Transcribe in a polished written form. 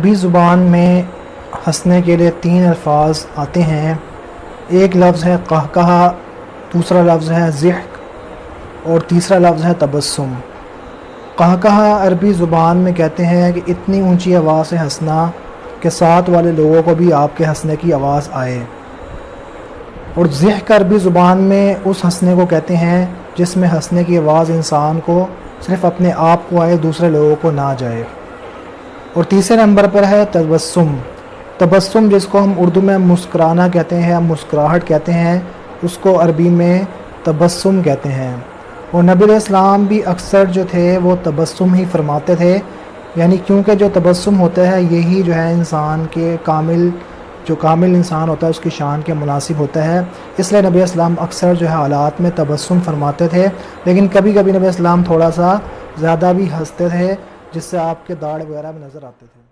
عربی زبان میں ہنسنے کے لیے 3 الفاظ آتے ہیں۔ ایک لفظ ہے قہقہہ، دوسرا لفظ ہے ضحک اور تیسرا لفظ ہے تبسم۔ قہقہہ عربی زبان میں کہتے ہیں کہ اتنی اونچی آواز سے ہنسنا کہ ساتھ والے لوگوں کو بھی آپ کے ہنسنے کی آواز آئے۔ اور ضحک عربی زبان میں اس ہنسنے کو کہتے ہیں جس میں ہنسنے کی آواز انسان کو صرف اپنے آپ کو آئے، دوسرے لوگوں کو نہ جائے۔ اور تیسرے نمبر پر ہے تبسم۔ تبسم جس کو ہم اردو میں مسکرانا کہتے ہیں یا مسکراہٹ کہتے ہیں، اس کو عربی میں تبسم کہتے ہیں۔ اور نبی علیہ السلام بھی اکثر جو تھے وہ تبسم ہی فرماتے تھے، یعنی کیونکہ جو تبسم ہوتا ہے یہی جو ہے انسان کے کامل انسان ہوتا ہے اس کی شان کے مناسب ہوتا ہے۔ اس لیے نبی علیہ السلام اکثر جو ہے حالات میں تبسم فرماتے تھے، لیکن کبھی کبھی نبی علیہ السلام تھوڑا سا زیادہ بھی ہنستے تھے جس سے آپ کے داڑھ وغیرہ بھی نظر آتے تھے۔